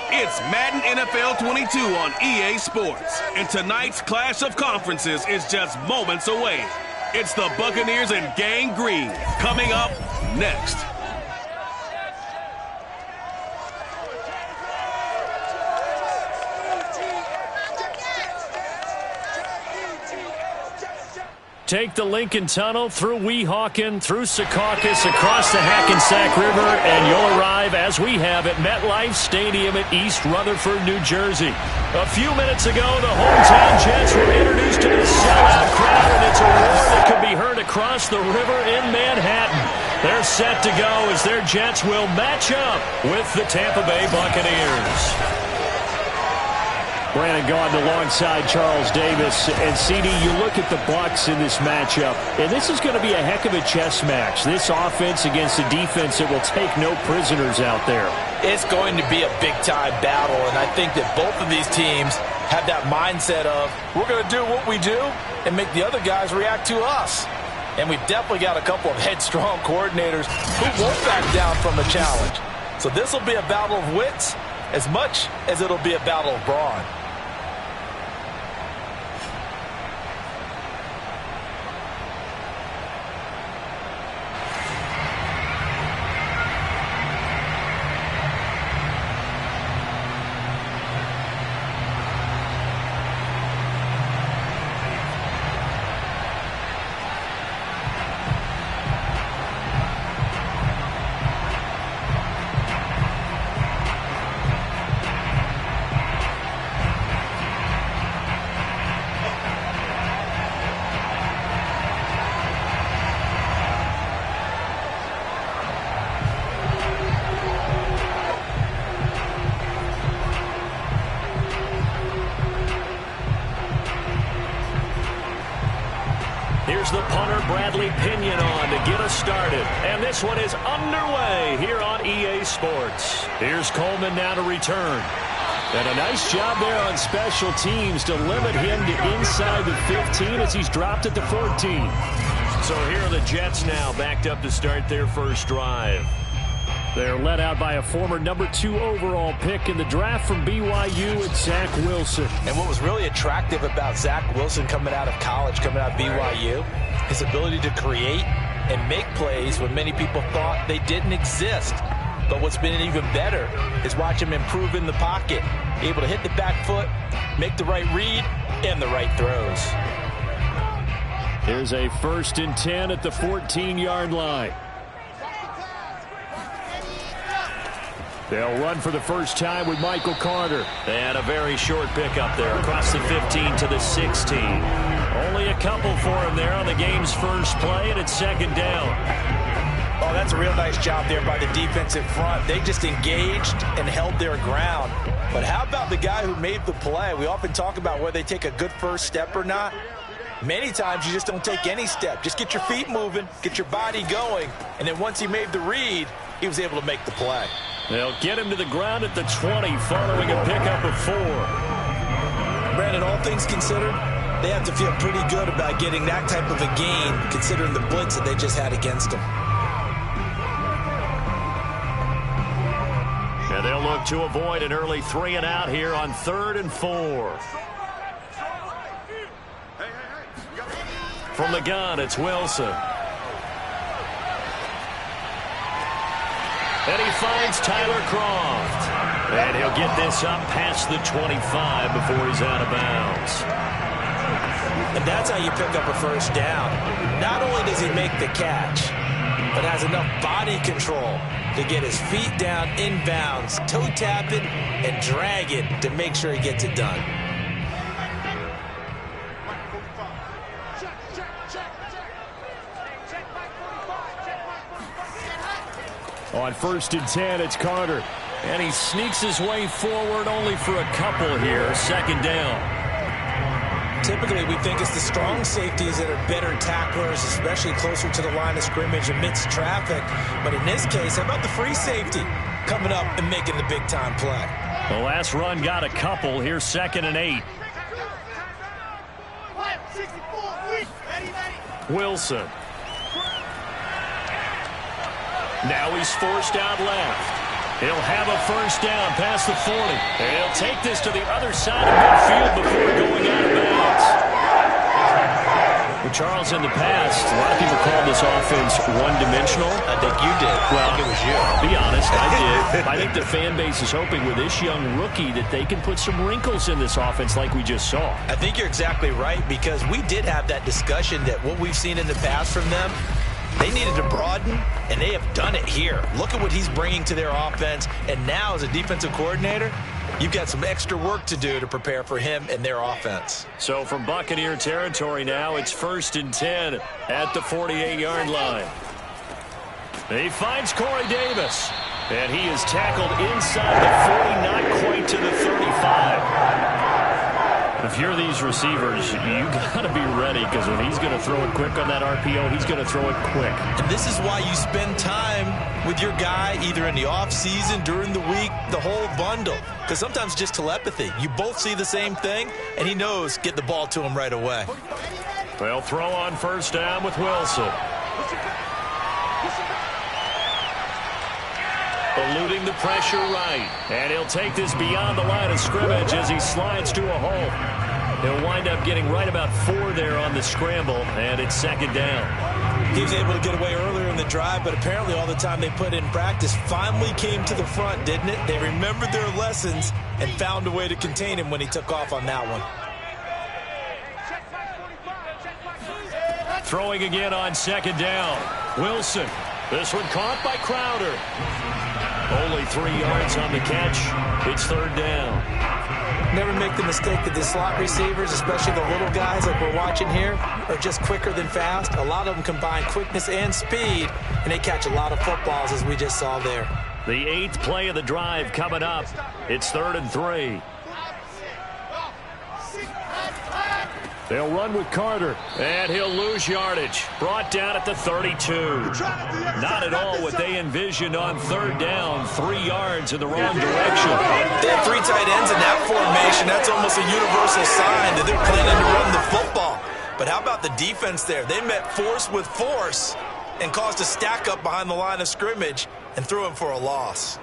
It's Madden NFL 22 on EA Sports, and tonight's clash of conferences is just moments away. It's the Buccaneers and Gang Green coming up next. Take the Lincoln Tunnel through Weehawken, through Secaucus, across the Hackensack River, and you'll arrive, as we have, at MetLife Stadium at East Rutherford, New Jersey. A few minutes ago, the hometown Jets were introduced to the sellout crowd, and it's a roar that could be heard across the river in Manhattan. They're set to go as their Jets will match up with the Tampa Bay Buccaneers. Brandon Gaudin alongside Charles Davis. And, CD, you look at the Bucs in this matchup, and this is going to be a heck of a chess match. This offense against a defense that will take no prisoners out there. It's going to be a big-time battle, and I think that both of these teams have that mindset of, we're going to do what we do and make the other guys react to us. And we've definitely got a couple of headstrong coordinators who won't back down from a challenge. So this will be a battle of wits as much as it'll be a battle of brawn. Here's the punter, Bradley Pinion, on to get us started. And this one is underway here on EA Sports. Here's Coleman now to return. And a nice job there on special teams to limit him to inside the 15 as he's dropped at the 14. So here are the Jets now backed up to start their first drive. They're led out by a former number 2 overall pick in the draft from BYU, at Zach Wilson. And what was really attractive about Zach Wilson coming out of college, coming out of BYU, his ability to create and make plays when many people thought they didn't exist. But what's been even better is watch him improve in the pocket, able to hit the back foot, make the right read, and the right throws. Here's a 1st and 10 at the 14-yard line. They'll run for the first time with Michael Carter. And a very short pickup there across the 15 to the 16. Only a couple for him there on the game's first play, and it's 2nd down. Oh, that's a real nice job there by the defensive front. They just engaged and held their ground. But how about the guy who made the play? We often talk about whether they take a good first step or not. Many times you just don't take any step. Just get your feet moving, get your body going, and then once he made the read, he was able to make the play. They'll get him to the ground at the 20 following a pickup of 4. Brandon, all things considered, they have to feel pretty good about getting that type of a gain considering the blitz that they just had against them. And they'll look to avoid an early 3 and out here on 3rd and 4. From the gun, it's Wilson. And he finds Tyler Croft. And he'll get this up past the 25 before he's out of bounds. And that's how you pick up a first down. Not only does he make the catch, but has enough body control to get his feet down inbounds, toe tapping, and drag it to make sure he gets it done. On 1st and 10, it's Carter. And he sneaks his way forward only for a couple here. 2nd down. Typically, we think it's the strong safeties that are better tacklers, especially closer to the line of scrimmage amidst traffic. But in this case, how about the free safety coming up and making the big-time play? The last run got a couple. Here's 2nd and 8. Wilson. Now he's forced out left. He'll have a first down past the 40. And he'll take this to the other side of midfield before going out of bounds. Well, Charles, in the past, a lot of people called this offense one-dimensional. I think you did. Well, I think it was you. I'll be honest, I did. I think the fan base is hoping with this young rookie that they can put some wrinkles in this offense like we just saw. I think you're exactly right, because we did have that discussion that what we've seen in the past from them, they needed to broaden, and they have done it here. Look at what he's bringing to their offense, and now as a defensive coordinator, you've got some extra work to do to prepare for him and their offense. So from Buccaneer territory now, it's 1st and 10 at the 48-yard line. He finds Corey Davis, and he is tackled inside the 40, not quite to the 35. If you're these receivers, you got to be ready, because when he's going to throw it quick on that RPO, he's going to throw it quick. And this is why you spend time with your guy either in the offseason, during the week, the whole bundle. Because sometimes just telepathy. You both see the same thing, and he knows get the ball to him right away. They'll throw on first down with Wilson. Eluding the pressure right. And he'll take this beyond the line of scrimmage as he slides to a hole. He'll wind up getting right about 4 there on the scramble, and it's 2nd down. He was able to get away earlier in the drive, but apparently all the time they put in practice finally came to the front, didn't it? They remembered their lessons and found a way to contain him when he took off on that one. Throwing again on 2nd down. Wilson. This one caught by Crowder. Only 3 yards on the catch. It's 3rd down. Never make the mistake that the slot receivers, especially the little guys like we're watching here, are just quicker than fast. A lot of them combine quickness and speed, and they catch a lot of footballs, as we just saw there. The 8th play of the drive coming up. It's 3rd and 3. They'll run with Carter, and he'll lose yardage. Brought down at the 32. Not at all what they envisioned on 3rd down. 3 yards in the wrong direction. They have 3 tight ends in that formation. That's almost a universal sign that they're planning to run the football. But how about the defense there? They met force with force and caused a stack up behind the line of scrimmage and threw him for a loss.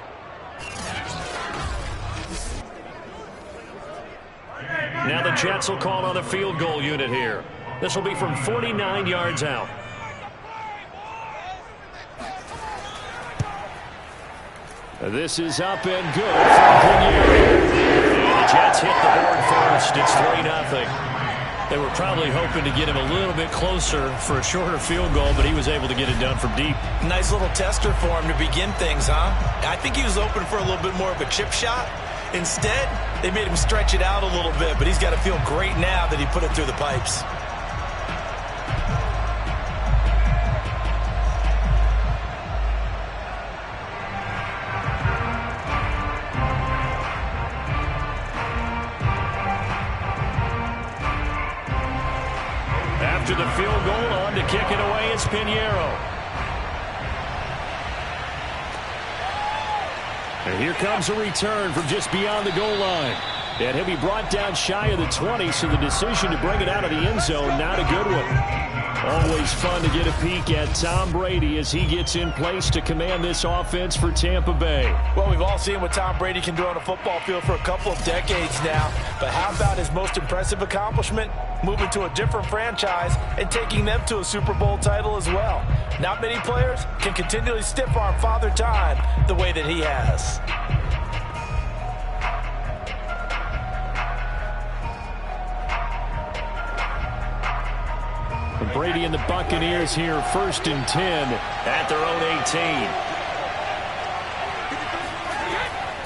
Now the Jets will call on the field goal unit here. This will be from 49 yards out. This is up and good from Buccaneers. And the Jets hit the board first. It's 3-0. They were probably hoping to get him a little bit closer for a shorter field goal, but he was able to get it done from deep. Nice little tester for him to begin things, huh? I think he was open for a little bit more of a chip shot. Instead, they made him stretch it out a little bit, but he's got to feel great now that he put it through the pipes. After the field goal, on to kick it away, it's Pinheiro. And here comes a return from just beyond the goal line. And he'll be brought down shy of the 20, so the decision to bring it out of the end zone, not a good one. Always fun to get a peek at Tom Brady as he gets in place to command this offense for Tampa Bay. Well, we've all seen what Tom Brady can do on a football field for a couple of decades now. But how about his most impressive accomplishment? Moving to a different franchise and taking them to a Super Bowl title as well. Not many players can continually stiff-arm Father Time the way that he has. Brady and the Buccaneers here, 1st and 10 at their own 18.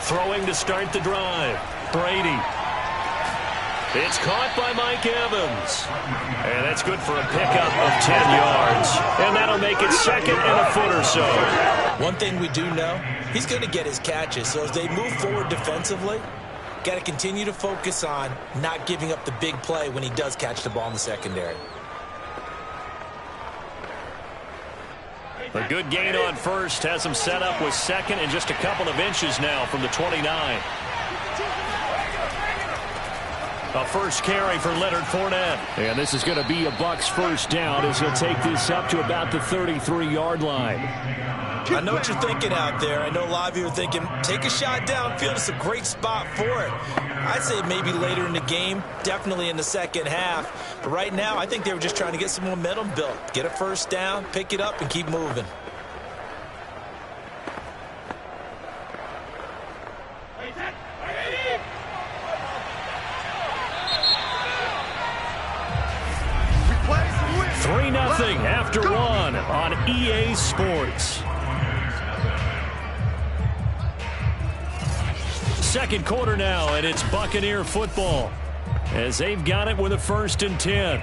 Throwing to start the drive. Brady. It's caught by Mike Evans. And that's good for a pickup of 10 yards. And that'll make it 2nd and a foot or so. One thing we do know, he's going to get his catches. So as they move forward defensively, got to continue to focus on not giving up the big play when he does catch the ball in the secondary. A good gain on first has him set up with 2nd and just a couple of inches now from the 29. A first carry for Leonard Fournette. And this is going to be a Bucs first down as he'll take this up to about the 33-yard line. I know what you're thinking out there. I know a lot of you are thinking, take a shot downfield. It's a great spot for it. I'd say maybe later in the game, definitely in the second half. But right now, I think they were just trying to get some momentum built. Get a first down, pick it up, and keep moving. Nothing after one on EA Sports. Second quarter now, and it's Buccaneer football as they've got it with a 1st and 10.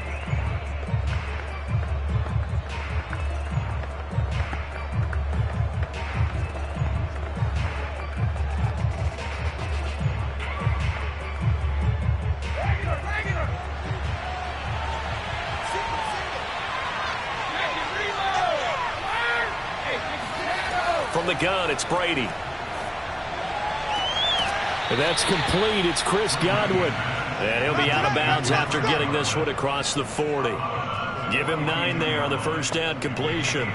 From the gun, it's Brady. And that's complete. It's Chris Godwin. And he'll be out of bounds after getting this one across the 40. Give him 9 there on the first down completion.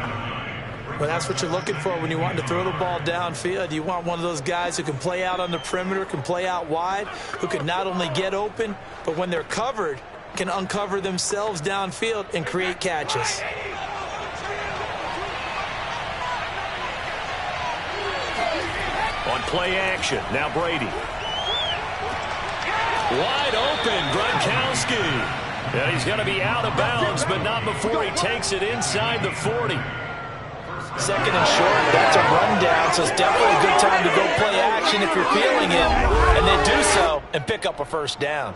Well, that's what you're looking for when you want to throw the ball downfield. You want one of those guys who can play out on the perimeter, can play out wide, who can not only get open, but when they're covered, can uncover themselves downfield and create catches. On play action, now Brady. Wide open, Gronkowski. And he's going to be out of bounds, but not before he takes it inside the 40. Second and short, that's a rundown, so it's definitely a good time to go play action if you're feeling it. And they do so and pick up a first down.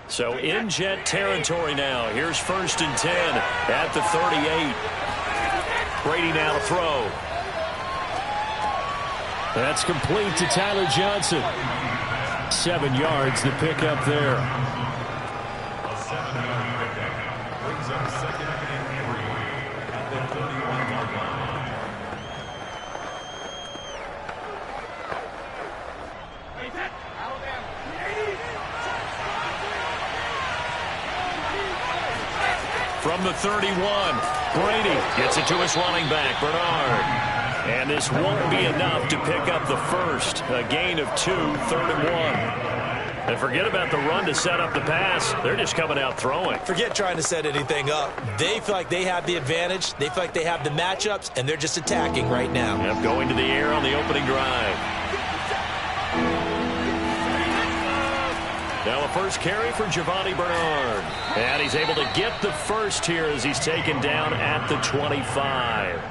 So in Jet territory now. Here's 1st and 10 at the 38. Brady now to throw. That's complete to Tyler Johnson. 7 yards to pick up there. From the 31, Brady gets it to his running back, Bernard. And this won't be enough to pick up the first. A gain of 2, 3rd and 1. And forget about the run to set up the pass. They're just coming out throwing. Forget trying to set anything up. They feel like they have the advantage. They feel like they have the matchups, and they're just attacking right now. Yep, going to the air on the opening drive. Now a first carry for Giovanni Bernard. And he's able to get the first here as he's taken down at the 25.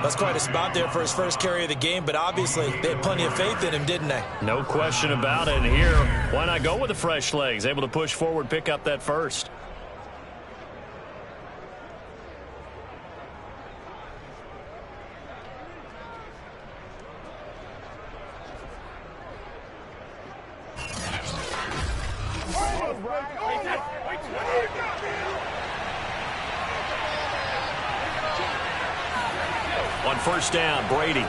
That's quite a spot there for his first carry of the game, but obviously they had plenty of faith in him, didn't they? No question about it. And here, why not go with the fresh legs? Able to push forward, pick up that first. On first down, Brady.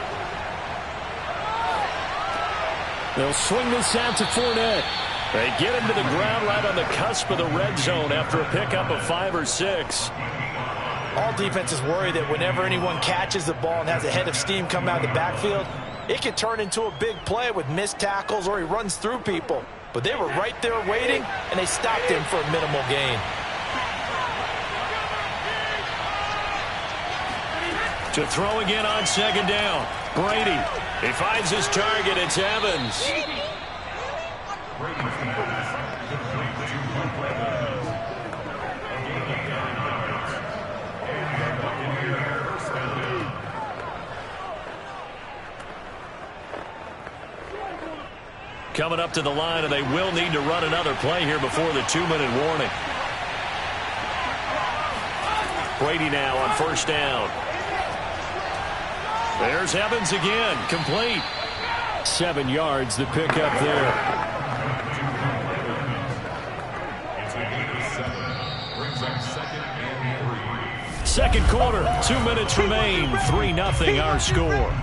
They'll swing this out to Fournette. They get him to the ground right on the cusp of the red zone after a pickup of 5 or 6. All defenses worry that whenever anyone catches the ball and has a head of steam come out of the backfield, it can turn into a big play with missed tackles or he runs through people. But they were right there waiting, and they stopped him for a minimal gain. To throw again on second down. Brady. He finds his target. It's Evans. Coming up to the line, and they will need to run another play here before the 2-minute warning. Brady now on first down. There's Evans again, complete. 7 yards to pick up there. Second quarter, 2 minutes remain, 3-0 our score.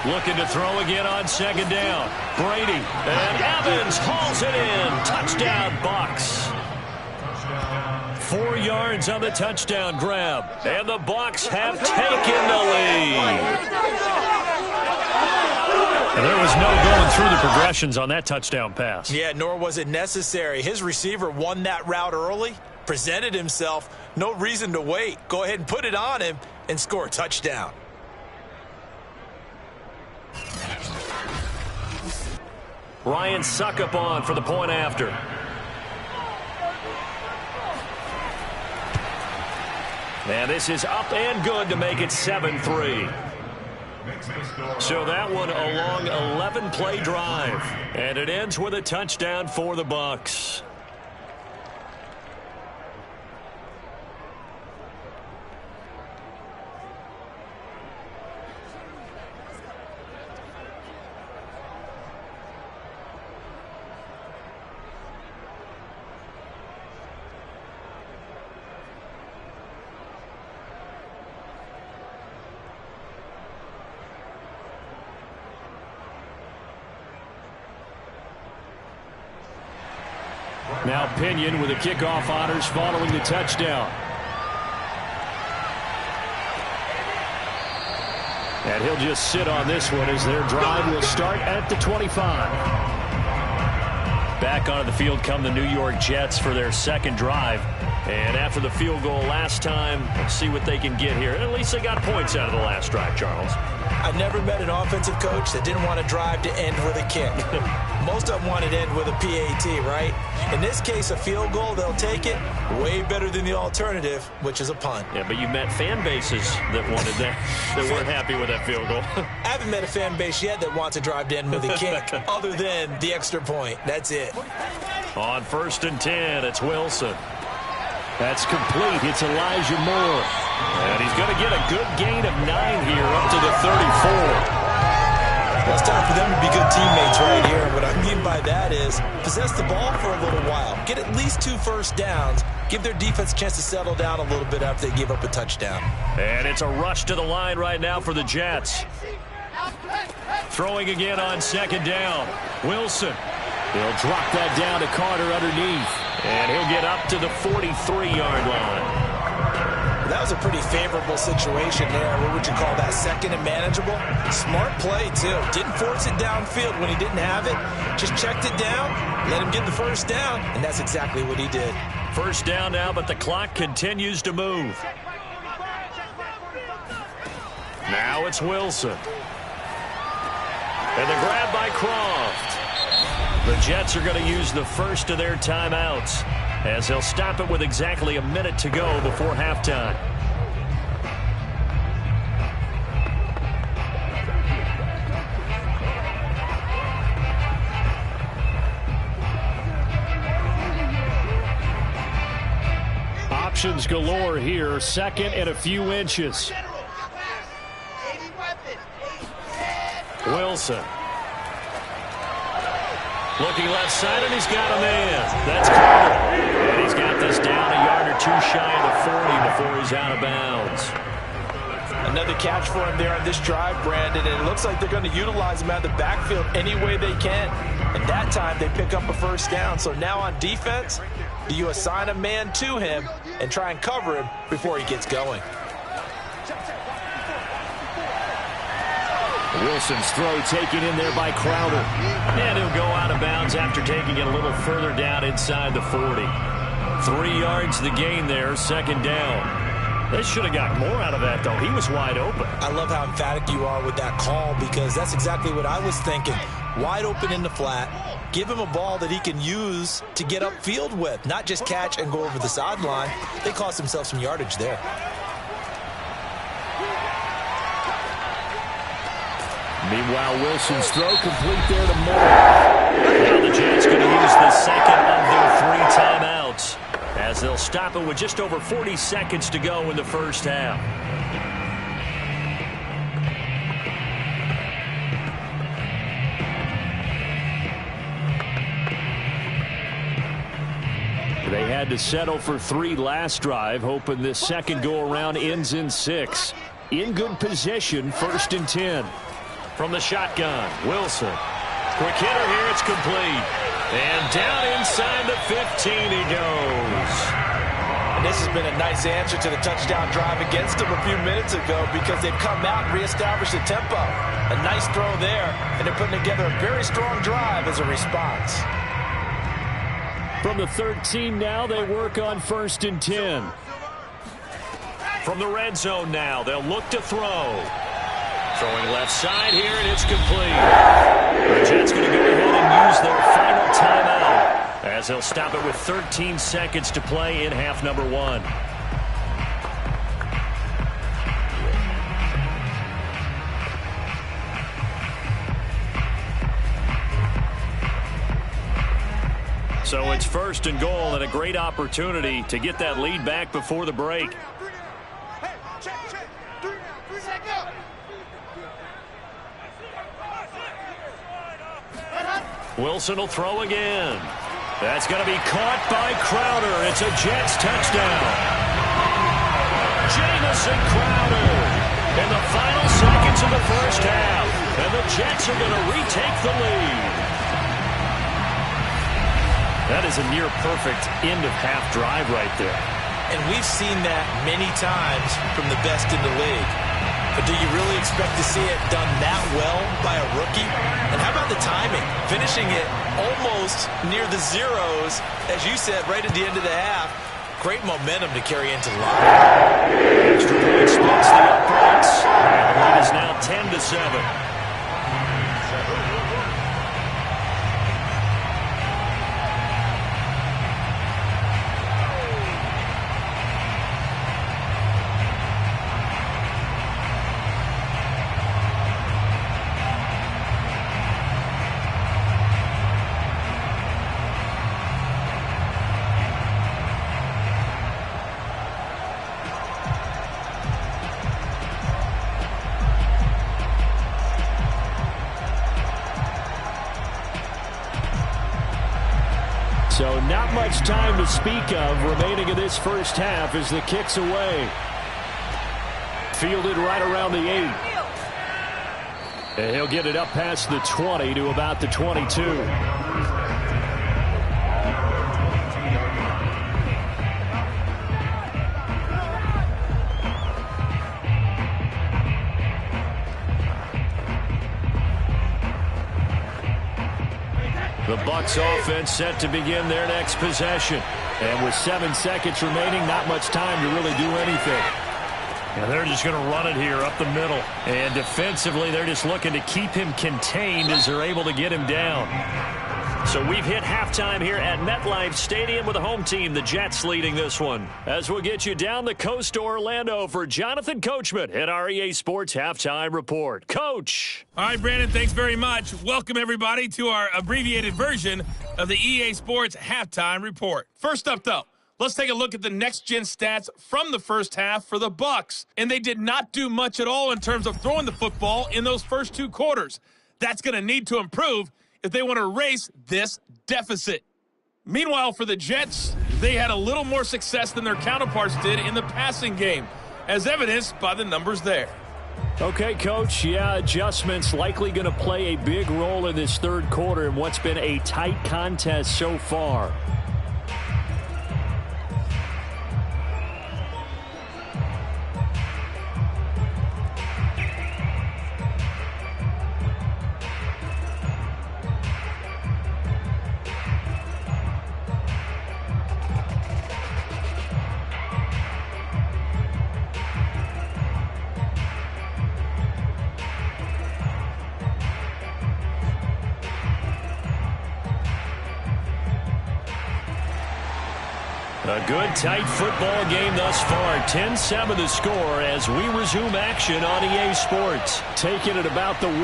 Looking to throw again on second down. Brady and Evans hauls it in. Touchdown, Bucs. 4 yards on the touchdown grab. And the Bucs have taken the lead. And there was no going through the progressions on that touchdown pass. Yeah, nor was it necessary. His receiver won that route early, presented himself. No reason to wait. Go ahead and put it on him and score a touchdown. Ryan Suckup on for the point after. And this is up and good to make it 7-3. So that one a long 11-play drive. And it ends with a touchdown for the Bucs. Now Pinion with the kickoff honors following the touchdown. And he'll just sit on this one as their drive will start at the 25. Back onto the field come the New York Jets for their second drive. And after the field goal last time, let's see what they can get here. At least they got points out of the last drive, Charles. I never met an offensive coach that didn't want to drive to end with a kick. Most of them wanted to end with a PAT, right? In this case, a field goal, they'll take it. Way better than the alternative, which is a punt. Yeah, but you met fan bases that wanted that, that weren't happy with that field goal. I haven't met a fan base yet that wants to drive to end with a kick, other than the extra point. That's it. On 1st and 10, it's Wilson. That's complete. It's Elijah Moore. And he's going to get a good gain of 9 here up to the 34. Well, it's time for them to be good teammates right here. What I mean by that is possess the ball for a little while. Get at least 2 first downs. Give their defense a chance to settle down a little bit after they give up a touchdown. And it's a rush to the line right now for the Jets. Throwing again on second down. Wilson. He'll drop that down to Carter underneath. And he'll get up to the 43-yard line. That was a pretty favorable situation there. What would you call that? Second and manageable? Smart play, too. Didn't force it downfield when he didn't have it. Just checked it down, let him get the first down, and that's exactly what he did. First down now, but the clock continues to move. Now it's Wilson. And the grab by Croft. The Jets are going to use the first of their timeouts as they'll stop it with exactly a minute to go before halftime. Options galore here. Second and a few inches. Wilson. Looking left side, and he's got a man. That's Carter. And he's got this down a yard or 2 shy of the 40 before he's out of bounds. Another catch for him there on this drive, Brandon, and it looks like they're going to utilize him out of the backfield any way they can. And that time, they pick up a first down. So now on defense, do you assign a man to him and try and cover him before he gets going? Wilson's throw taken in there by Crowder. And he'll go out of bounds after taking it a little further down inside the 40. 3 yards the gain there, second down. They should have got more out of that, though. He was wide open. I love how emphatic you are with that call because that's exactly what I was thinking. Wide open in the flat. Give him a ball that he can use to get upfield with, not just catch and go over the sideline. They cost themselves some yardage there. Meanwhile, Wilson's throw complete there to Moore. Now the Jets going to use the second of their 3 timeouts as they'll stop it with just over 40 seconds to go in the first half. They had to settle for 3 last drive, hoping this second go-around ends in 6. In good position, 1st and 10. From the shotgun, Wilson. Quick hitter here, it's complete. And down inside the 15 he goes. And this has been a nice answer to the touchdown drive against them a few minutes ago because they've come out and reestablished the tempo. A nice throw there, and they're putting together a very strong drive as a response. From the 13 now, they work on 1st and 10. From the red zone now, they'll look to throw. Throwing left side here, and it's complete. The Jets going to go ahead and use their final timeout as they'll stop it with 13 seconds to play in half number 1. So it's 1st and goal and a great opportunity to get that lead back before the break. Wilson will throw again. That's going to be caught by Crowder. It's a Jets touchdown. Jamison Crowder in the final seconds of the first half. And the Jets are going to retake the lead. That is a near-perfect end-of-half drive right there. And we've seen that many times from the best in the league. But do you really expect to see it done that well by a rookie? And how about the timing? Finishing it almost near the zeros, as you said, right at the end of the half. Great momentum to carry into the line. Extra point splits the uprights. And the lead is now 10-7. So not much time to speak of remaining in this first half as the kick's away. Fielded right around the 8. And he'll get it up past the 20 to about the 22. The Bucs offense set to begin their next possession. And with 7 seconds remaining, not much time to really do anything. And they're just going to run it here up the middle. And defensively, they're just looking to keep him contained as they're able to get him down. So we've hit halftime here at MetLife Stadium with the home team, the Jets, leading this one. As we'll get you down the coast to Orlando for Jonathan Coachman at our EA Sports Halftime Report. Coach. All right, Brandon, thanks very much. Welcome, everybody, to our abbreviated version of the EA Sports Halftime Report. First up, though, let's take a look at the next-gen stats from the first half for the Bucs. And they did not do much at all in terms of throwing the football in those first 2 quarters. That's going to need to improve if they want to erase this deficit. Meanwhile, for the Jets, they had a little more success than their counterparts did in the passing game, as evidenced by the numbers there. Okay, Coach, yeah, adjustments likely going to play a big role in this third quarter in what's been a tight contest so far. A good, tight football game thus far. 10-7 the score as we resume action on EA Sports. Taking it about the 1.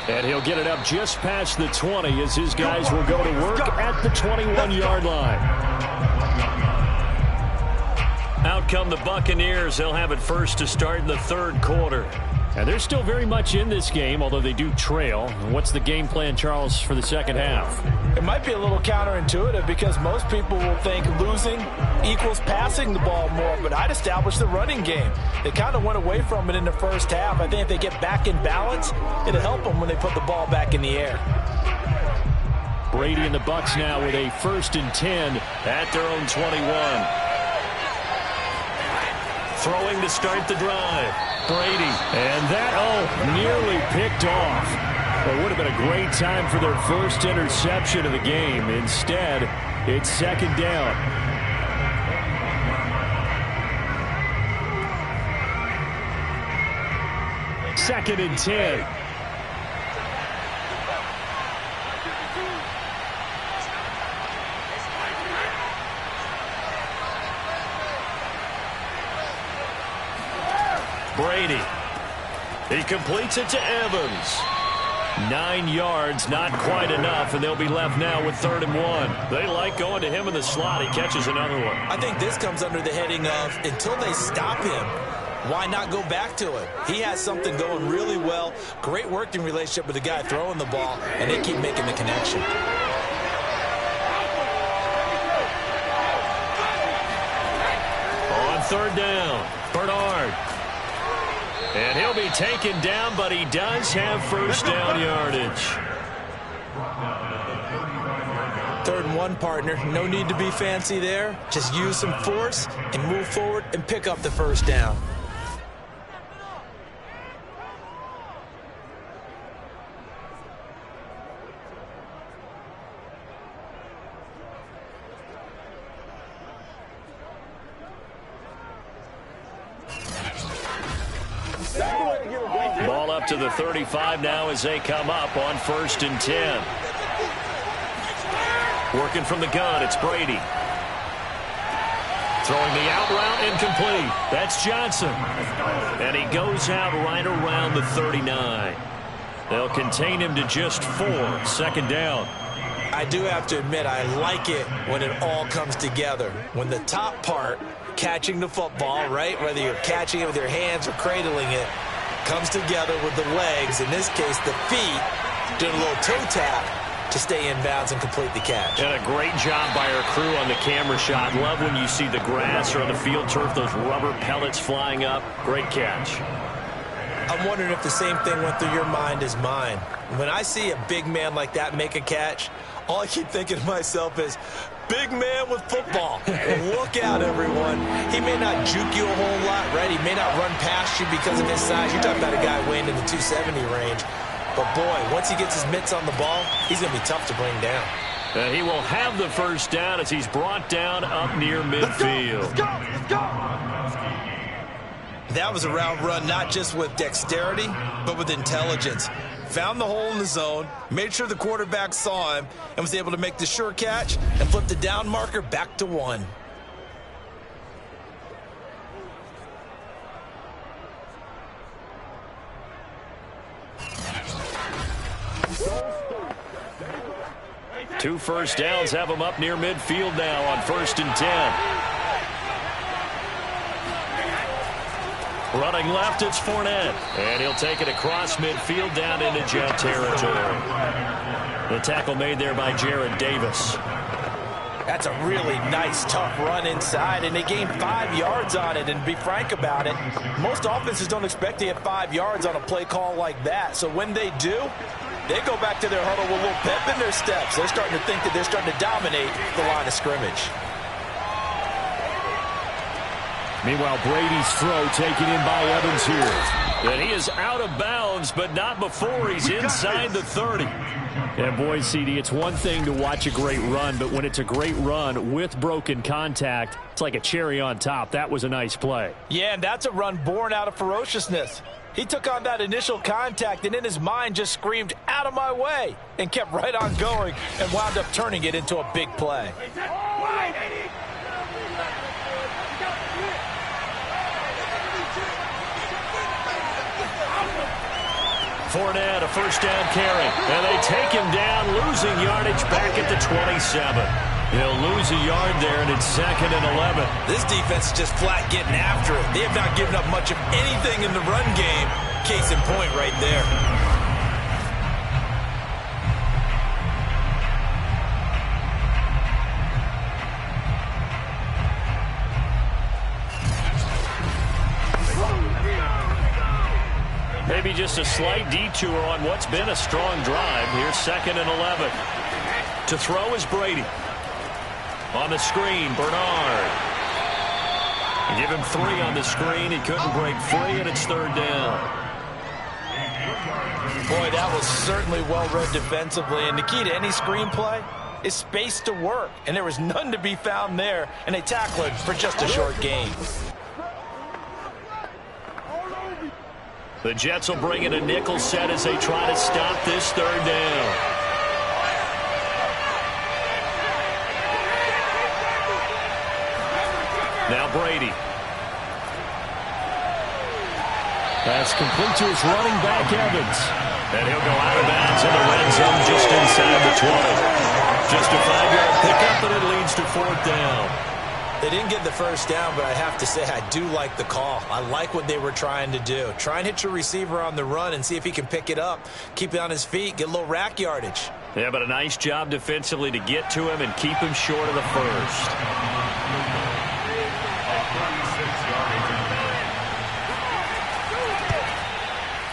And he'll get it up just past the 20 as his guys will go to work at the 21-yard line. Out come the Buccaneers. They'll have it first to start in the third quarter. And they're still very much in this game, although they do trail. What's the game plan, Charles, for the second half? It might be a little counterintuitive because most people will think losing equals passing the ball more, but I'd establish the running game. They kind of went away from it in the first half. I think if they get back in balance, it'll help them when they put the ball back in the air. Brady and the Bucs now with a 1st and 10 at their own 21. Throwing to start the drive. Brady. And that, nearly picked off. It would have been a great time for their first interception of the game. Instead, it's 2nd down. Second and 10. Brady. He completes it to Evans. 9 yards, not quite enough, and they'll be left now with 3rd and 1. They like going to him in the slot. He catches another one. I think this comes under the heading of until they stop him, why not go back to it? He has something going really well. Great working relationship with the guy throwing the ball, and they keep making the connection. On 3rd down, Bernard. And he'll be taken down, but he does have 1st down yardage. 3rd and 1, partner. No need to be fancy there. Just use some force and move forward and pick up the 1st down. Ball up to the 35 now as they come up on 1st and 10. Working from the gun, it's Brady. Throwing the out route, incomplete. That's Johnson. And he goes out right around the 39. They'll contain him to just 4. 2nd down. I do have to admit, I like it when it all comes together. When the top part, catching the football, right, whether you're catching it with your hands or cradling it, comes together with the legs, in this case the feet, doing a little toe tap to stay in bounds and complete the catch. And a great job by our crew on the camera shot. Love when you see the grass or on the field turf, those rubber pellets flying up. Great catch. I'm wondering if the same thing went through your mind as mine. When I see a big man like that make a catch, all I keep thinking to myself is, big man with football. Look out, everyone. He may not juke you a whole lot, right? He may not run past you because of his size. You're talking about a guy weighing in the 270 range. But, boy, once he gets his mitts on the ball, he's going to be tough to bring down. And he will have the 1st down as he's brought down up near midfield. Let's go. Let's go. That was a route run not just with dexterity, but with intelligence. Found the hole in the zone, made sure the quarterback saw him, and was able to make the sure catch and flip the down marker back to 1. Two 1st downs have him up near midfield now on 1st and 10. Running left, it's Fournette. And he'll take it across midfield down into Jet territory. The tackle made there by Jared Davis. That's a really nice, tough run inside, and they gained 5 yards on it. And to be frank about it, most offenses don't expect to get 5 yards on a play call like that. So when they do, they go back to their huddle with a little pep in their steps. They're starting to think that they're starting to dominate the line of scrimmage. Meanwhile, Brady's throw taken in by Evans here. And he is out of bounds, but not before he's inside the 30. And boy, CD, it's one thing to watch a great run, but when it's a great run with broken contact, it's like a cherry on top. That was a nice play. Yeah, and that's a run born out of ferociousness. He took on that initial contact and in his mind just screamed, "Out of my way," and kept right on going and wound up turning it into a big play. Fournette, a first down carry. And they take him down, losing yardage back at the 27. They'll lose a yard there, and it's 2nd and 11. This defense is just flat getting after it. They have not given up much of anything in the run game. Case in point right there. Maybe just a slight detour on what's been a strong drive. Here's 2nd and 11. To throw is Brady. On the screen, Bernard. Give him 3 on the screen. He couldn't break free, and it's 3rd down. Boy, that was certainly well-read defensively. And the key to any screenplay is space to work. And there was none to be found there. And they tackled it for just a short gain. The Jets will bring in a nickel set as they try to stop this 3rd down. Now Brady. That's complete to his running back, Evans. And he'll go out of bounds in the red zone just inside the 20. Just a 5-yard pickup, and it leads to 4th down. They didn't get the first down, but I have to say I do like the call. I like what they were trying to do. Try and hit your receiver on the run and see if he can pick it up, keep it on his feet, get a little rack yardage. Yeah, but a nice job defensively to get to him and keep him short of the first.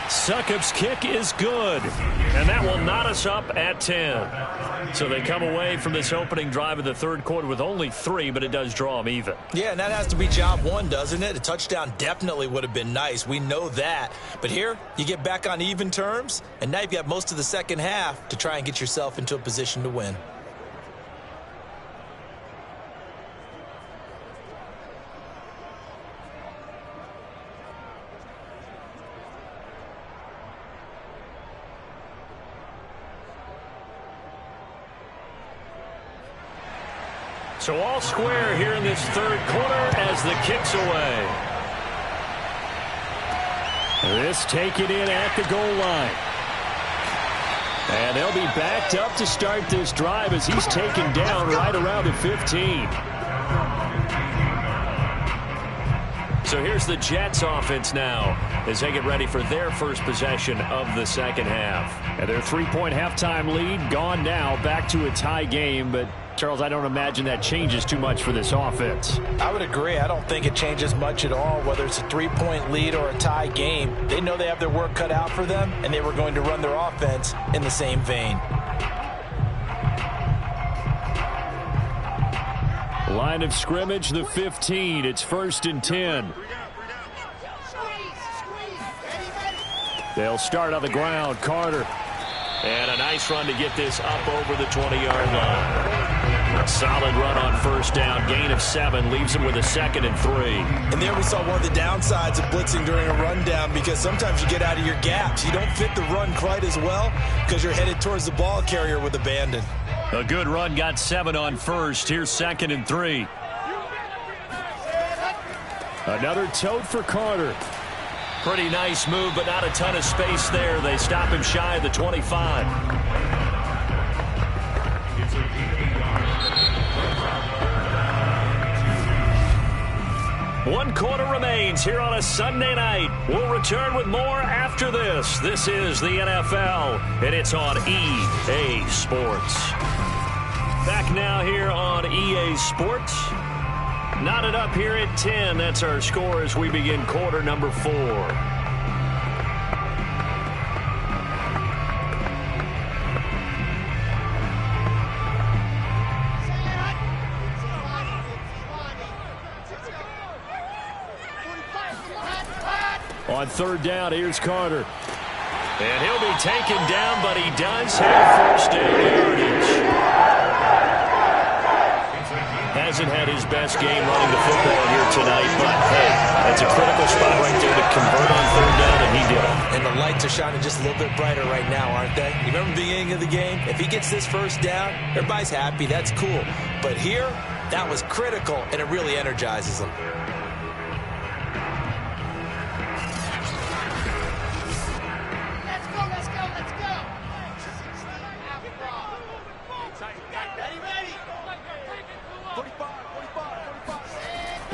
Succop's kick is good, and that will knot us up at 10. So they come away from this opening drive of the 3rd quarter with only 3, but it does draw them even. Yeah, and that has to be job 1, doesn't it? A touchdown definitely would have been nice. We know that. But here, you get back on even terms, and now you've got most of the second half to try and get yourself into a position to win. So all square here in this 3rd quarter as the kick's away. This taken in at the goal line. And they'll be backed up to start this drive as he's taken down right around the 15. So here's the Jets offense now as they get ready for their first possession of the second half. And their 3-point halftime lead gone now, back to a tie game, but Charles, I don't imagine that changes too much for this offense. I would agree. I don't think it changes much at all, whether it's a 3-point lead or a tie game. They know they have their work cut out for them, and they were going to run their offense in the same vein. Line of scrimmage, the 15. It's 1st and 10. They'll start on the ground. Carter. And a nice run to get this up over the 20-yard line. A solid run on 1st down. Gain of 7 leaves him with a 2nd and 3. And there we saw one of the downsides of blitzing during a rundown, because sometimes you get out of your gaps. You don't fit the run quite as well because you're headed towards the ball carrier with abandon. A good run, got 7 on 1st. Here's 2nd and 3. Another tote for Carter. Pretty nice move, but not a ton of space there. They stop him shy of the 25. One quarter remains here on a Sunday night. We'll return with more after this. This is the NFL, and it's on EA Sports. Back now here on EA Sports. Knotted up here at 10. That's our score as we begin quarter number 4. On 3rd down, here's Carter. And he'll be taken down, but he does have 1st down yardage. Hasn't had his best game running the football here tonight, but hey, that's a critical spot right there to convert on 3rd down, and he did it. And the lights are shining just a little bit brighter right now, aren't they? You remember the beginning of the game? If he gets this 1st down, everybody's happy. That's cool. But here, that was critical, and it really energizes them.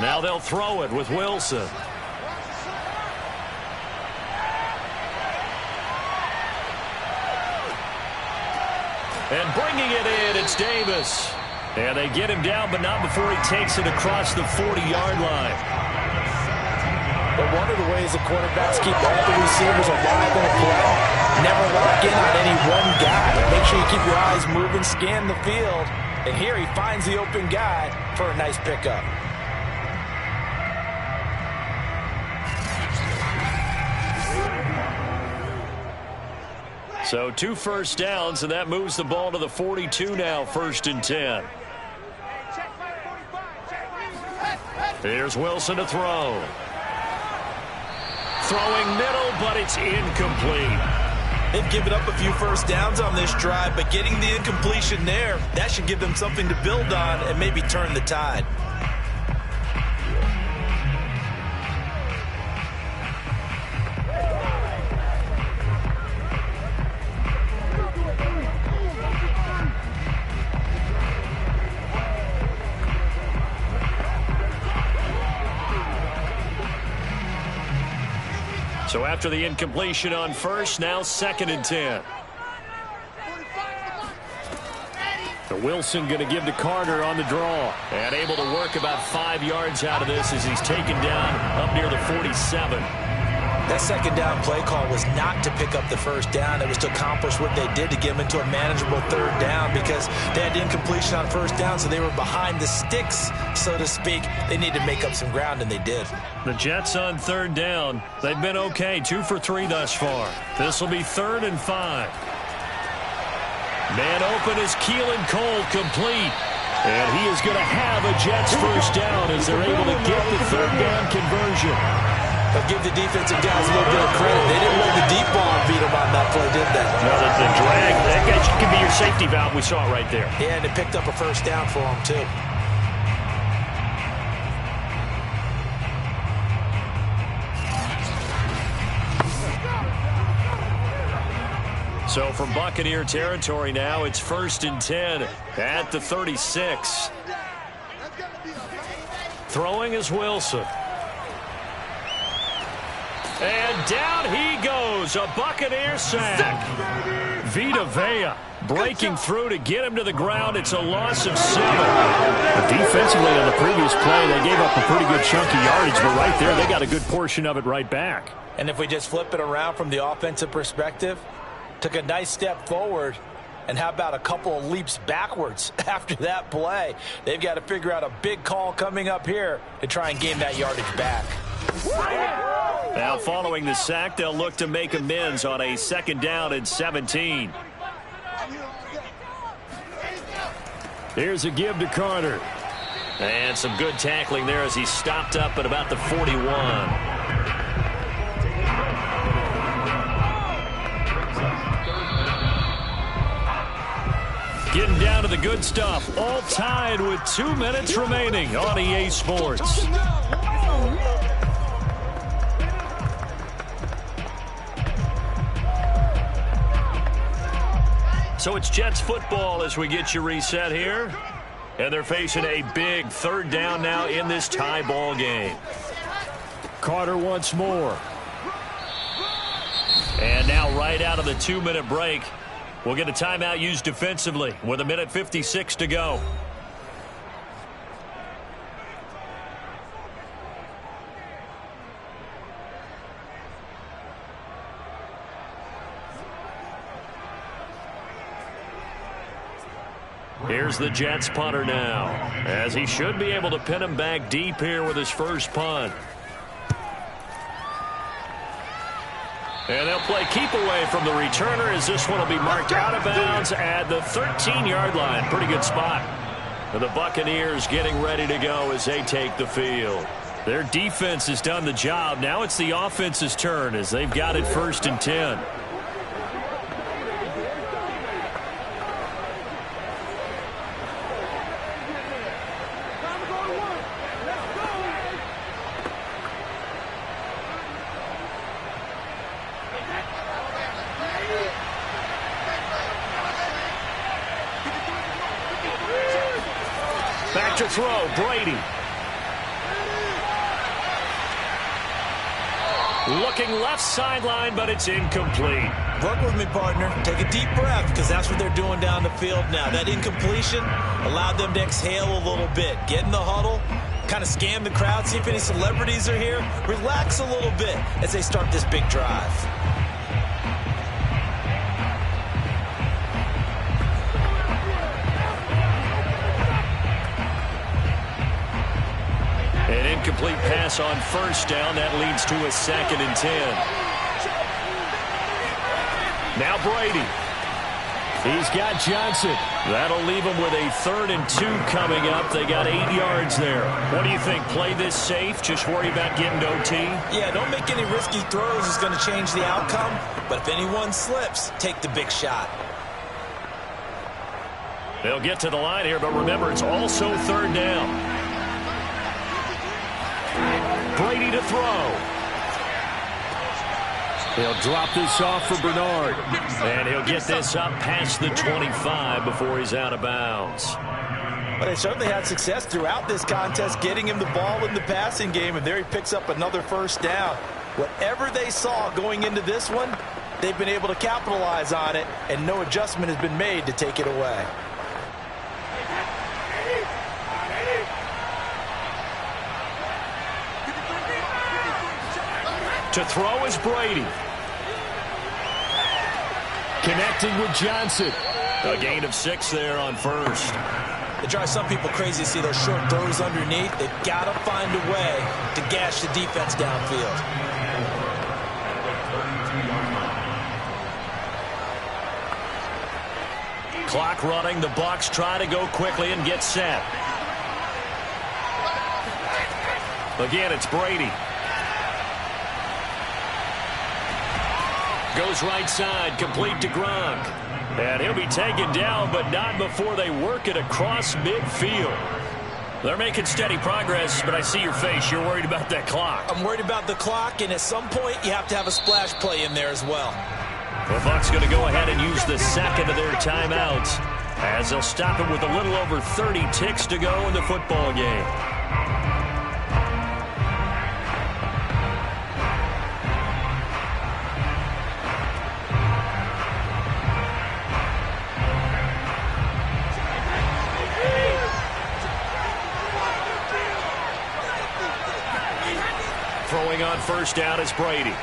Now they'll throw it with Wilson. And bringing it in, it's Davis. And they get him down, but not before he takes it across the 40-yard line. But one of the ways the quarterbacks keep all the receivers alive in a play, never lock in on any one guy. Make sure you keep your eyes moving, scan the field. And here he finds the open guy for a nice pickup. So 2 first downs, and that moves the ball to the 42 now, 1st and 10. Here's Wilson to throw. Throwing middle, but it's incomplete. They've given up a few first downs on this drive, but getting the incompletion there, that should give them something to build on and maybe turn the tide. So after the incompletion on first, now 2nd and 10. So Wilson going to give to Carter on the draw. And able to work about 5 yards out of this as he's taken down up near the 47. That 2nd down play call was not to pick up the 1st down. It was to accomplish what they did to get them into a manageable 3rd down because they had incompletion on 1st down, so they were behind the sticks, so to speak. They needed to make up some ground, and they did. The Jets on 3rd down. They've been okay, 2 for 3 thus far. This will be 3rd and 5. Man open is Keelan Cole complete. And he is going to have a Jets 1st down as they're able to get the 3rd down conversion. But give the defensive guys a little bit of credit. They didn't let the deep ball beat them on that play, did they? No, the drag, that could be your safety valve. We saw it right there. Yeah, and it picked up a 1st down for them, too. So from Buccaneer territory now, it's 1st and 10 at the 36. Throwing is Wilson. And down he goes, a Buccaneer sack. Vita Vea breaking through to get him to the ground. It's a loss of 7. But defensively on the previous play, they gave up a pretty good chunk of yardage, but right there, they got a good portion of it right back. And if we just flip it around from the offensive perspective, took a nice step forward, and how about a couple of leaps backwards after that play? They've got to figure out a big call coming up here to try and gain that yardage back. Now following the sack, they'll look to make amends on a 2nd down and 17. Here's a give to Carter. And some good tackling there as he stopped up at about the 41. Getting down to the good stuff. All tied with 2 minutes remaining on EA Sports. So it's Jets football as we get you reset here. And they're facing a big 3rd down now in this tie ball game. Carter once more. And now right out of the 2-minute break, we'll get a timeout used defensively with 1:56 to go. Here's the Jets punter now, as he should be able to pin him back deep here with his first punt. And they'll play keep away from the returner as this one will be marked out of bounds at the 13-yard line. Pretty good spot. And the Buccaneers getting ready to go as they take the field. Their defense has done the job. Now it's the offense's turn as they've got it 1st and 10. Back to throw, Brady. Looking left sideline, but it's incomplete. Work with me, partner. Take a deep breath, because that's what they're doing down the field now. That incompletion allowed them to exhale a little bit. Get in the huddle, kind of scan the crowd, see if any celebrities are here. Relax a little bit as they start this big drive. An incomplete pass on first down. That leads to a 2nd and 10. Now Brady. He's got Johnson. That'll leave him with a 3rd and 2 coming up. They got 8 yards there. What do you think? Play this safe? Just worry about getting to OT? Yeah, don't make any risky throws. It's going to change the outcome. But if anyone slips, take the big shot. They'll get to the line here, but remember, it's also 3rd down. Brady to throw. He'll drop this off for Bernard. And he'll get this up past the 25 before he's out of bounds. Well, they certainly had success throughout this contest getting him the ball in the passing game, and there he picks up another 1st down. Whatever they saw going into this one, they've been able to capitalize on it, and no adjustment has been made to take it away. To throw is Brady. Connecting with Johnson. A gain of 6 there on first. It drives some people crazy to see those short throws underneath. They've got to find a way to gash the defense downfield. Clock running. The Bucs try to go quickly and get set. Again, it's Brady. Goes right side, complete to Gronk. And he'll be taken down, but not before they work it across midfield. They're making steady progress, but I see your face. You're worried about that clock. I'm worried about the clock, and at some point, you have to have a splash play in there as well. The Bucs going to go ahead and use the 2nd of their timeouts, as they'll stop it with a little over 30 ticks to go in the football game. Throwing on first down is Brady.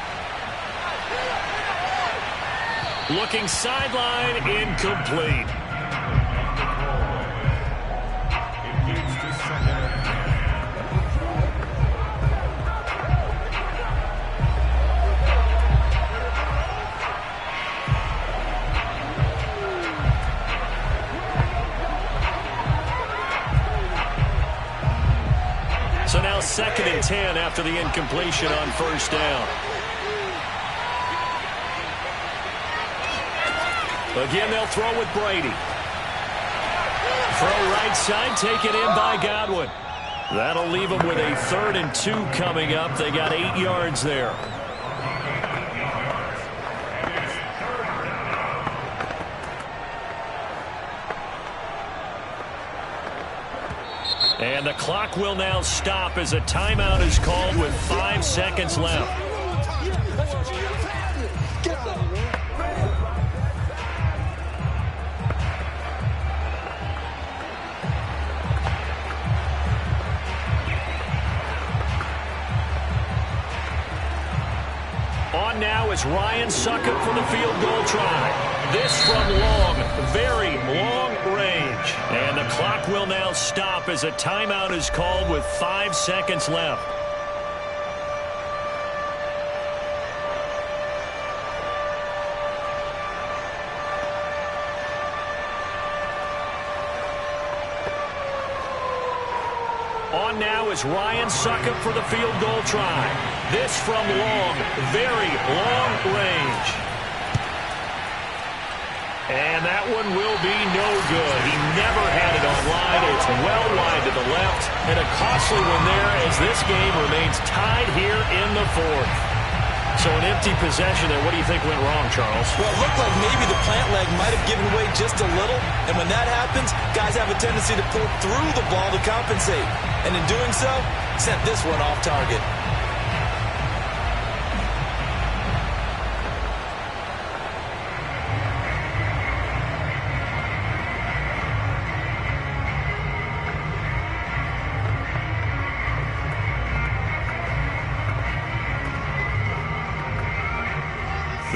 Looking sideline, incomplete. So now 2nd and 10 after the incompletion on first down. Again, they'll throw with Brady. Throw right side, taken in by Godwin. That'll leave them with a 3rd and 2 coming up. They got 8 yards there. And the clock will now stop as a timeout is called with 5 seconds left. On now is Ryan Succop for the field goal try. This from long, very long range. And the clock will now stop as a timeout is called with 5 seconds left. On now is Ryan Succop for the field goal try. This from long, very long range. And that one will be no good. He never had it online. It's well wide to the left. And a costly one there as this game remains tied here in the 4th. So an empty possession there. What do you think went wrong, Charles? Well, it looked like maybe the plant leg might have given way just a little. And when that happens, guys have a tendency to pull through the ball to compensate. And in doing so, sent this one off target.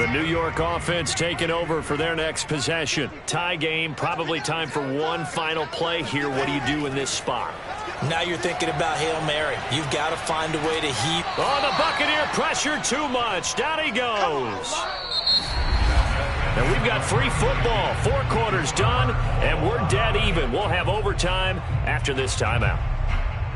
The New York offense taking over for their next possession. Tie game, probably time for one final play here. What do you do in this spot? Now you're thinking about Hail Mary. You've got to find a way to heat. Oh, the Buccaneer pressure too much. Down he goes. And we've got free football. 4 quarters done, and we're dead even. We'll have overtime after this timeout.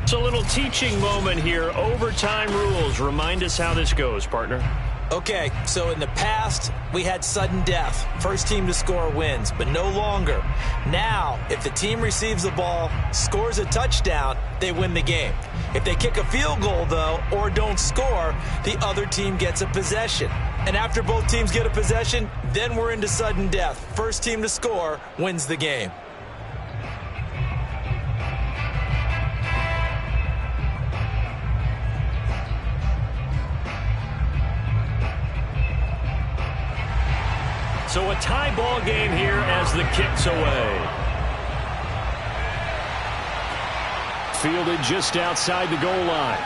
It's a little teaching moment here. Overtime rules. Remind us how this goes, partner. Okay, so in the past, we had sudden death. First team to score wins, but no longer. Now, if the team receives the ball, scores a touchdown, they win the game. If they kick a field goal, though, or don't score, the other team gets a possession. And after both teams get a possession, then we're into sudden death. First team to score wins the game. So a tie ball game here as the kick's away. Fielded just outside the goal line.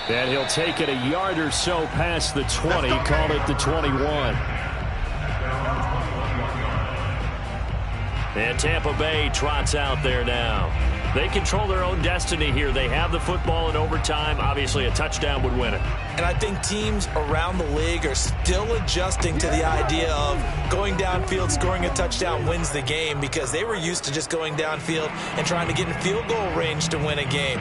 And he'll take it a yard or so past the 20, call it the 21. And Tampa Bay trots out there now. They control their own destiny here. They have the football in overtime. Obviously, a touchdown would win it. And I think teams around the league are still adjusting to the idea of going downfield, scoring a touchdown wins the game, because they were used to just going downfield and trying to get in field goal range to win a game.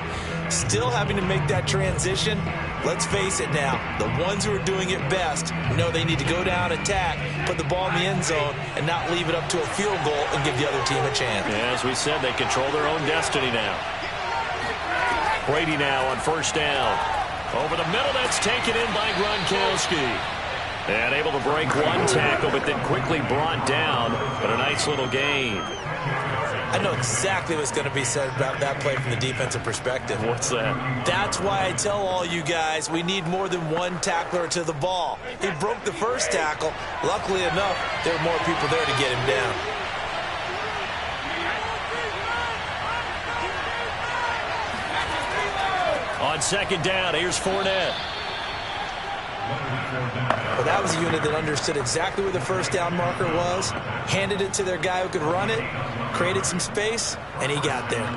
Still having to make that transition. Let's face it now, the ones who are doing it best know they need to go down, attack, put the ball in the end zone, and not leave it up to a field goal and give the other team a chance. Yeah, as we said, they control their own destiny now. Brady now on first down. Over the middle, that's taken in by Gronkowski. And able to break one tackle, but then quickly brought down. But a nice little gain. I know exactly what's going to be said about that play from the defensive perspective. What's that? That's why I tell all you guys we need more than one tackler to the ball. He broke the first tackle. Luckily enough, there were more people there to get him down. On second down, here's Fournette. Well, that was a unit that understood exactly where the first down marker was, handed it to their guy who could run it, created some space, and he got there.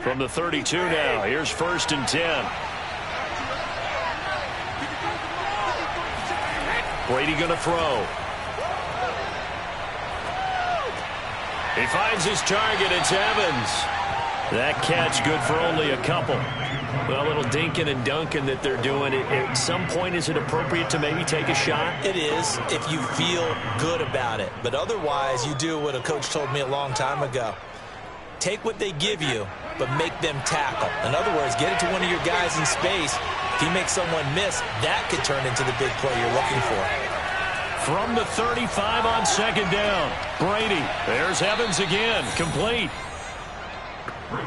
From the 32 now, here's first and 10. Brady going to throw. He finds his target. It's Evans. That catch good for only a couple. Well, a little dinking and dunking that they're doing. At some point, is it appropriate to maybe take a shot? It is if you feel good about it. But otherwise, you do what a coach told me a long time ago. Take what they give you, but make them tackle. In other words, get it to one of your guys in space. If you make someone miss, that could turn into the big play you're looking for. From the 35 on second down, Brady. There's Evans again, complete.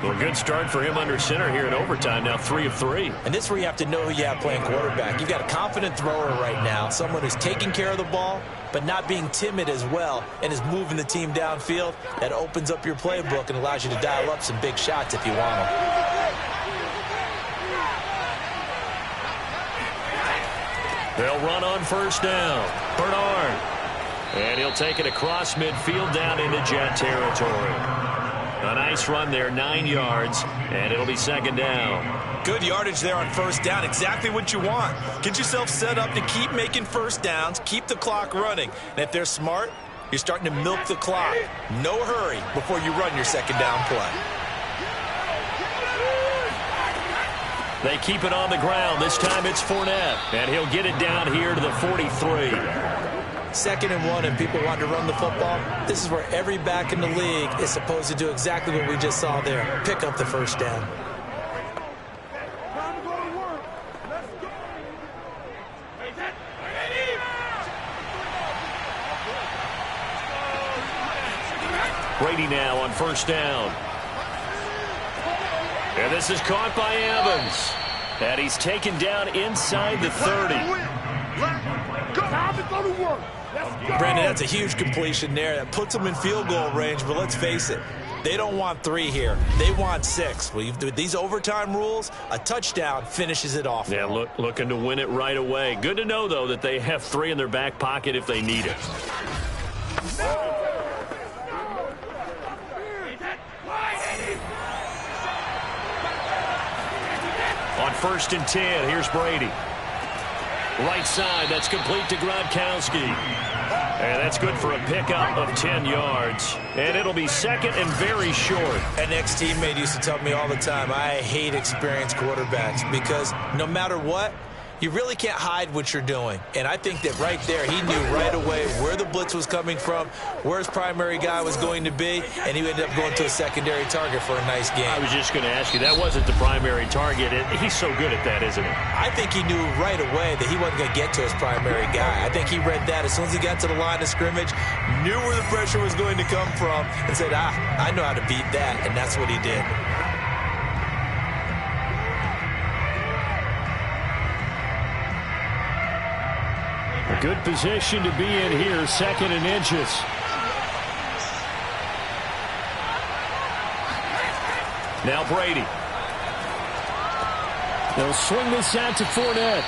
Well, good start for him under center here in overtime, now 3 of 3. And this is where you have to know who you have playing quarterback. You've got a confident thrower right now, someone who's taking care of the ball, but not being timid as well, and is moving the team downfield. That opens up your playbook and allows you to dial up some big shots if you want them. They'll run on first down. Bernard. And he'll take it across midfield down into Jet territory. A nice run there, 9 yards, and it'll be second down. Good yardage there on first down, exactly what you want. Get yourself set up to keep making first downs, keep the clock running. And if they're smart, you're starting to milk the clock. No hurry before you run your second down play. They keep it on the ground. This time it's Fournette, and he'll get it down here to the 43. 2nd and 1, and people want to run the football. This is where every back in the league is supposed to do exactly what we just saw there. Pick up the first down. Brady now on first down. And this is caught by Evans. And he's taken down inside the 30. Brandon, that's a huge completion there. That puts them in field goal range, but let's face it, They don't want 3 here. They want 6. With these overtime rules, a touchdown finishes it off. Yeah, looking to win it right away. Good to know, though, that they have 3 in their back pocket if they need it. On 1st and 10, here's Brady. Right side, that's complete to Gronkowski. And that's good for a pickup of 10 yards. And it'll be 2nd and very short. An ex-teammate used to tell me all the time, I hate experienced quarterbacks because no matter what, you really can't hide what you're doing. And I think that right there, he knew right away where the blitz was coming from, where his primary guy was going to be, and he ended up going to a secondary target for a nice game. I was just going to ask you, that wasn't the primary target. He's so good at that, isn't he? I think he knew right away that he wasn't going to get to his primary guy. I think he read that as soon as he got to the line of scrimmage, knew where the pressure was going to come from, and said, I know how to beat that, and that's what he did. A good position to be in here, 2nd and inches. Now Brady. They'll swing this out to Fournette.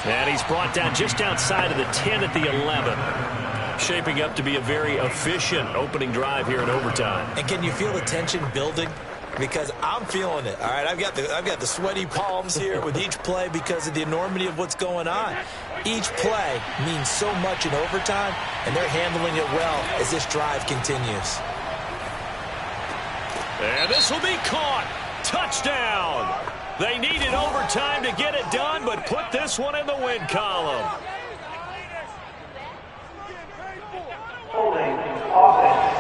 And he's brought down just outside of the 10 at the 11. Shaping up to be a very efficient opening drive here in overtime. And can you feel the tension building? Because I'm feeling it. All right, I've got the sweaty palms here with each play because of the enormity of what's going on. Each play means so much in overtime, and they're handling it well as this drive continues. And this will be caught. Touchdown. They needed overtime to get it done, but put this one in the win column. Holding offense.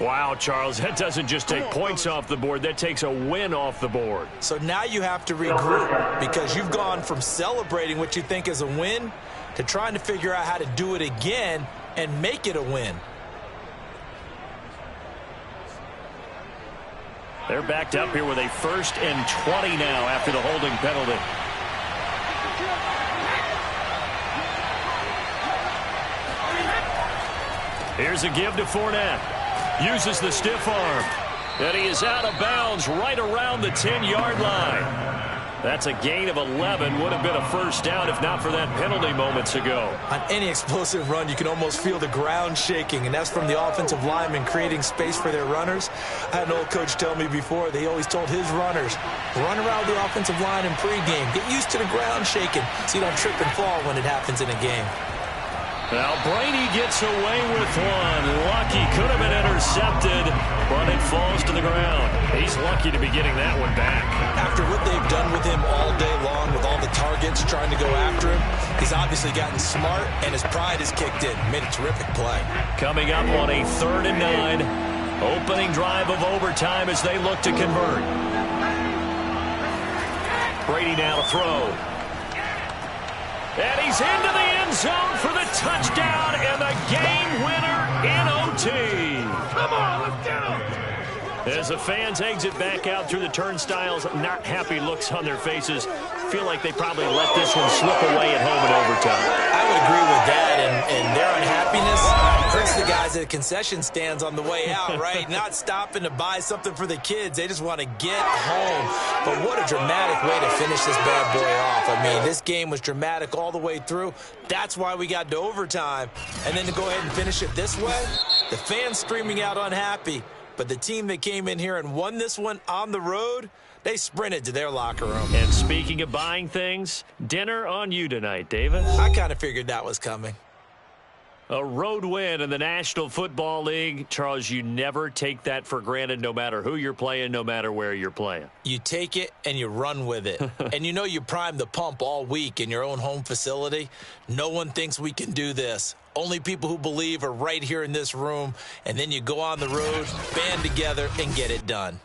Wow, Charles, that doesn't just take points off the board. That takes a win off the board. So now you have to regroup because you've gone from celebrating what you think is a win to trying to figure out how to do it again and make it a win. They're backed up here with a 1st and 20 now after the holding penalty. Here's a give to Fournette. Uses the stiff arm. And he is out of bounds right around the 10-yard line. That's a gain of 11. Would have been a first down if not for that penalty moments ago. On any explosive run, you can almost feel the ground shaking, and that's from the offensive linemen creating space for their runners. I had an old coach tell me before, they always told his runners, run around the offensive line in pregame. Get used to the ground shaking so you don't trip and fall when it happens in a game. Now Brady gets away with one. Lucky, could have been intercepted, but it falls to the ground. He's lucky to be getting that one back. After what they've done with him all day long with all the targets trying to go after him, he's obviously gotten smart, and his pride has kicked in. Made a terrific play. Coming up on a 3rd and 9. Opening drive of overtime as they look to convert. Brady now to throw. And he's into the end zone for the touchdown and the game winner in OT. Come on, let's go. As the fans exit back out through the turnstiles, not happy looks on their faces. Feel like they probably let this one slip away at home in overtime. I would agree with that, and their unhappiness hurts the guys at concession stands on the way out, right? Not stopping to buy something for the kids. They just want to get home. But what a dramatic way to finish this bad boy off. I mean, this game was dramatic all the way through. That's why we got to overtime. And then to go ahead and finish it this way, the fans screaming out unhappy. But the team that came in here and won this one on the road, they sprinted to their locker room. And speaking of buying things, dinner on you tonight, Davis. I kind of figured that was coming. A road win in the National Football League. Charles, you never take that for granted no matter who you're playing, no matter where you're playing. You take it and you run with it. And you know you primed the pump all week in your own home facility. No one thinks we can do this. Only people who believe are right here in this room. And then you go on the road, band together, and get it done.